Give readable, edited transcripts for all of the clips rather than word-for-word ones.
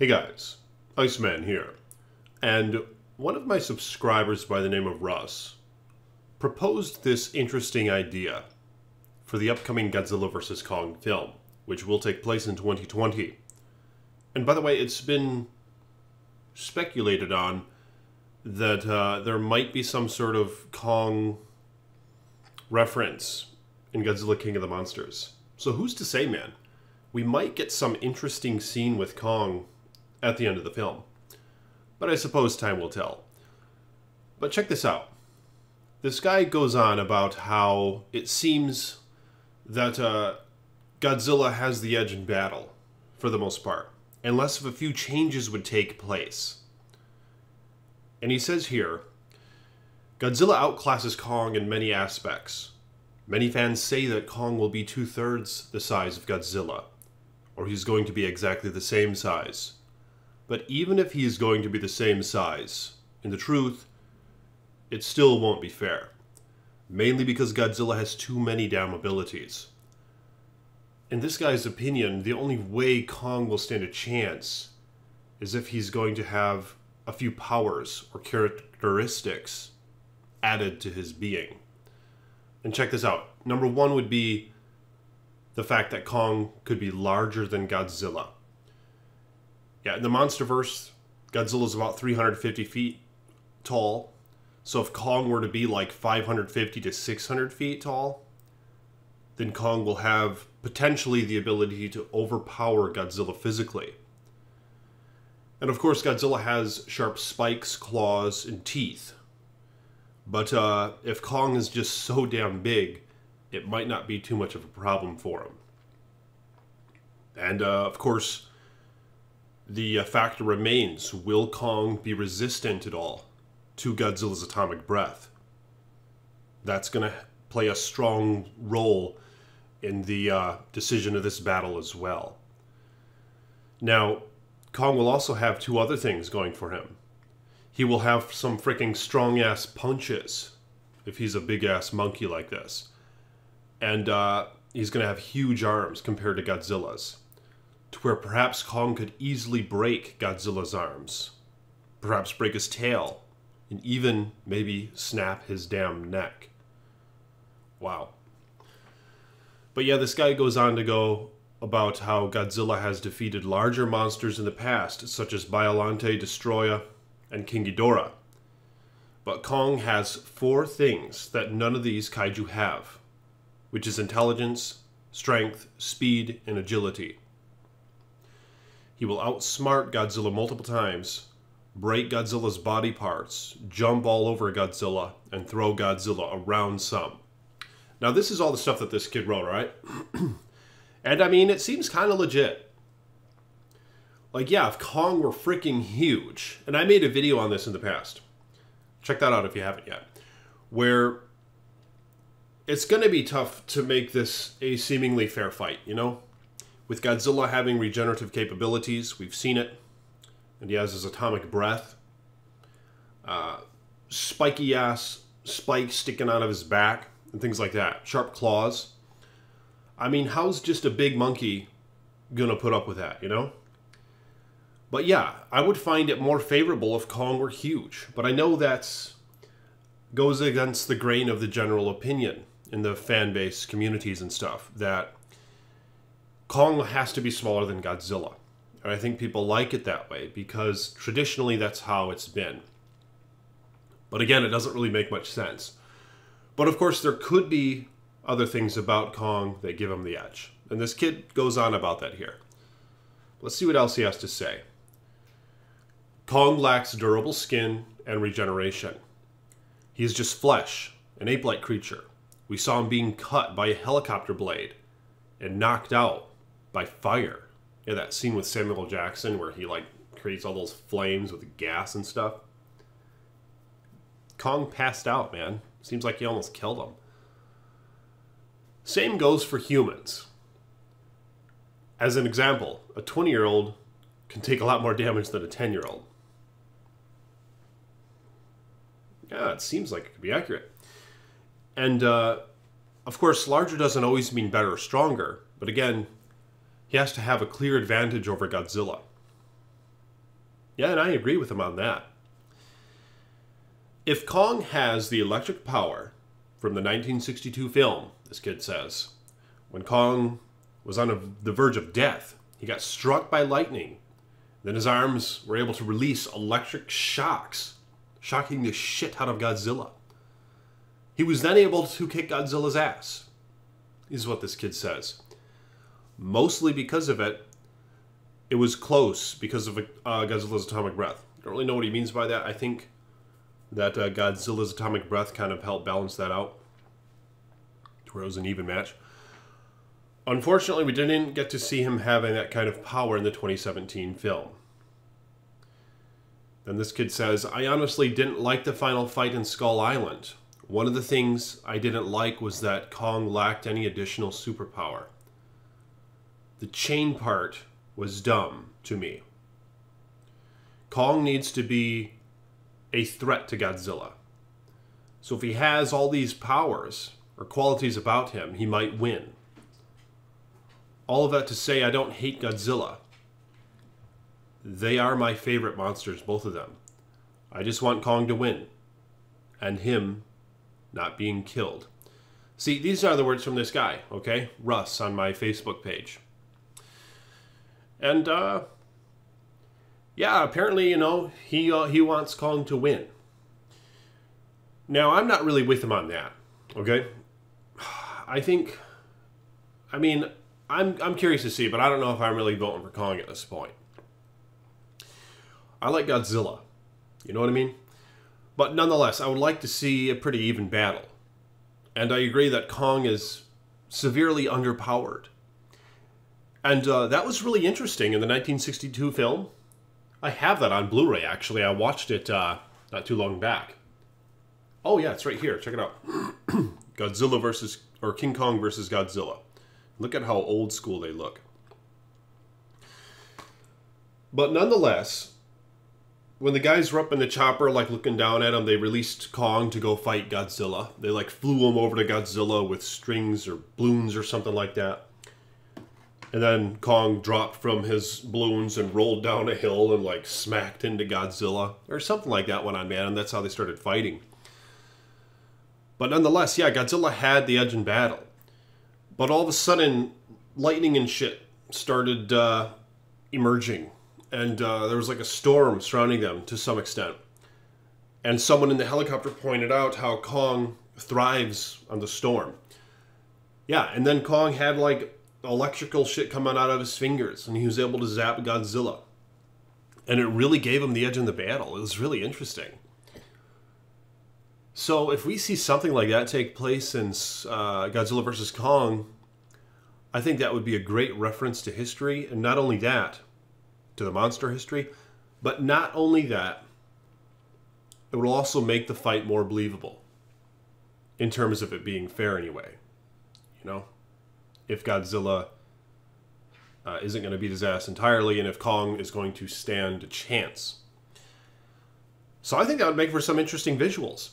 Hey guys, Iceman here, and one of my subscribers by the name of Russ proposed this interesting idea for the upcoming Godzilla vs. Kong film, which will take place in 2020. And by the way, it's been speculated on that there might be some sort of Kong reference in Godzilla King of the Monsters. So who's to say, man? We might get some interesting scene with Kong at the end of the film. But I suppose time will tell. But check this out. This guy goes on about how it seems that Godzilla has the edge in battle, for the most part, unless if a few changes would take place. And he says here, Godzilla outclasses Kong in many aspects. Many fans say that Kong will be 2/3 the size of Godzilla, or he's going to be exactly the same size. But even if he is going to be the same size, in the truth, it still won't be fair. Mainly because Godzilla has too many damn abilities. In this guy's opinion, the only way Kong will stand a chance is if he's going to have a few powers or characteristics added to his being. And check this out. Number one would be the fact that Kong could be larger than Godzilla. Yeah, in the Monsterverse, Godzilla's about 350 feet tall. So if Kong were to be like 550 to 600 feet tall, then Kong will have potentially the ability to overpower Godzilla physically. And of course, Godzilla has sharp spikes, claws, and teeth. But if Kong is just so damn big, it might not be too much of a problem for him. And of course, the factor remains, will Kong be resistant at all to Godzilla's atomic breath? That's going to play a strong role in the decision of this battle as well. Now, Kong will also have two other things going for him. He will have some freaking strong-ass punches, if he's a big-ass monkey like this. And he's going to have huge arms compared to Godzilla's, to where perhaps Kong could easily break Godzilla's arms, perhaps break his tail, and even maybe snap his damn neck. Wow. But yeah, this guy goes on to go about how Godzilla has defeated larger monsters in the past, such as Biollante, Destroya, and King Ghidorah. But Kong has 4 things that none of these kaiju have, which is intelligence, strength, speed, and agility. He will outsmart Godzilla multiple times, break Godzilla's body parts, jump all over Godzilla, and throw Godzilla around some. Now this is all the stuff that this kid wrote, right? And I mean, it seems kind of legit. Like, yeah, if Kong were freaking huge, and I made a video on this in the past. Check that out if you haven't yet. Where it's going to be tough to make this a seemingly fair fight, you know? With Godzilla having regenerative capabilities, we've seen it. And he has his atomic breath. Spiky-ass spikes sticking out of his back, and things like that. Sharp claws. I mean, how's just a big monkey gonna put up with that, you know? But yeah, I would find it more favorable if Kong were huge. But I know that goes against the grain of the general opinion in the fan base communities and stuff, that Kong has to be smaller than Godzilla. And I think people like it that way because traditionally that's how it's been. But again, it doesn't really make much sense. But of course, there could be other things about Kong that give him the edge. And this kid goes on about that here. Let's see what else he has to say. Kong lacks durable skin and regeneration. He is just flesh, an ape-like creature. We saw him being cut by a helicopter blade and knocked out by fire. Yeah, that scene with Samuel L. Jackson where he like creates all those flames with gas and stuff. Kong passed out, man. Seems like he almost killed him. Same goes for humans. As an example, a 20-year-old can take a lot more damage than a 10-year-old. Yeah, it seems like it could be accurate. And, of course, larger doesn't always mean better or stronger. But again, he has to have a clear advantage over Godzilla. Yeah, and I agree with him on that. If Kong has the electric power from the 1962 film, this kid says, when Kong was on the verge of death, he got struck by lightning. Then his arms were able to release electric shocks, shocking the shit out of Godzilla. He was then able to kick Godzilla's ass, is what this kid says. Mostly because of it, it was close because of Godzilla's atomic breath. I don't really know what he means by that. I think that Godzilla's atomic breath kind of helped balance that out, to where it was an even match. Unfortunately, we didn't get to see him having that kind of power in the 2017 film. Then this kid says, I honestly didn't like the final fight in Skull Island. One of the things I didn't like was that Kong lacked any additional superpower. The chain part was dumb to me. Kong needs to be a threat to Godzilla. So if he has all these powers or qualities about him, he might win. All of that to say, I don't hate Godzilla. They are my favorite monsters, both of them. I just want Kong to win. And him not being killed. See, these are the words from this guy, okay? Russ on my Facebook page. And, yeah, apparently, you know, he wants Kong to win. Now, I'm not really with him on that, okay? I mean, I'm curious to see, but I don't know if I'm really voting for Kong at this point. I like Godzilla, you know what I mean? But nonetheless, I would like to see a pretty even battle. And I agree that Kong is severely underpowered. And that was really interesting in the 1962 film. I have that on Blu-ray, actually. I watched it not too long back. Oh, yeah, it's right here. Check it out. Godzilla versus, or King Kong versus Godzilla. Look at how old school they look. But nonetheless, when the guys were up in the chopper, like looking down at him, they released Kong to go fight Godzilla. They like flew him over to Godzilla with strings or balloons or something like that. And then Kong dropped from his balloons and rolled down a hill and like smacked into Godzilla. Or something like that went on, man, and that's how they started fighting. But nonetheless, yeah, Godzilla had the edge in battle. But all of a sudden, lightning and shit started emerging. And there was like a storm surrounding them to some extent. And someone in the helicopter pointed out how Kong thrives on the storm. Yeah, and then Kong had like electrical shit coming out of his fingers, and he was able to zap Godzilla. And it really gave him the edge in the battle. It was really interesting. So if we see something like that take place in Godzilla vs. Kong, I think that would be a great reference to history. And not only that, to the monster history, but not only that, it will also make the fight more believable in terms of it being fair anyway. You know, if Godzilla isn't going to beat his ass entirely, and if Kong is going to stand a chance. So I think that would make for some interesting visuals.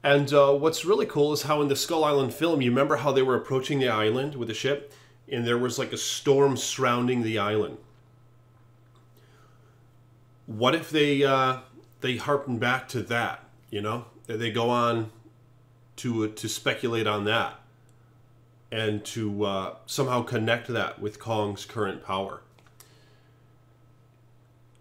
And what's really cool is how in the Skull Island film, you remember how they were approaching the island with the ship, and there was like a storm surrounding the island. What if they harken back to that, you know? They go on to speculate on that and to somehow connect that with Kong's current power.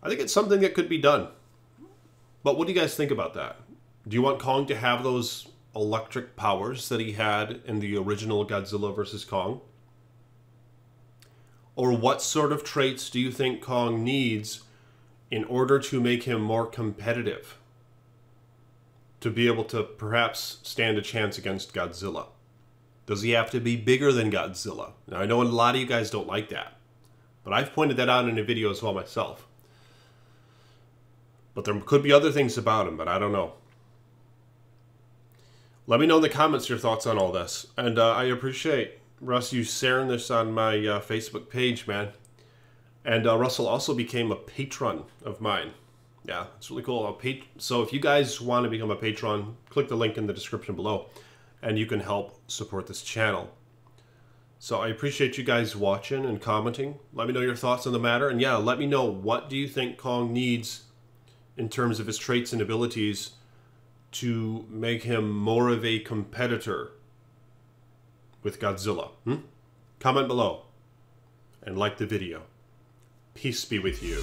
I think it's something that could be done. But what do you guys think about that? Do you want Kong to have those electric powers that he had in the original Godzilla vs. Kong? Or what sort of traits do you think Kong needs in order to make him more competitive, to be able to perhaps stand a chance against Godzilla? Does he have to be bigger than Godzilla? Now, I know a lot of you guys don't like that, but I've pointed that out in a video as well myself. But there could be other things about him, but I don't know. Let me know in the comments your thoughts on all this. And I appreciate, Russ, you sharing this on my Facebook page, man. And Russell also became a patron of mine. Yeah, it's really cool. So if you guys want to become a patron, click the link in the description below, and you can help support this channel. So I appreciate you guys watching and commenting. Let me know your thoughts on the matter. And yeah, let me know, what do you think Kong needs in terms of his traits and abilities to make him more of a competitor with Godzilla? Comment below and like the video. Peace be with you.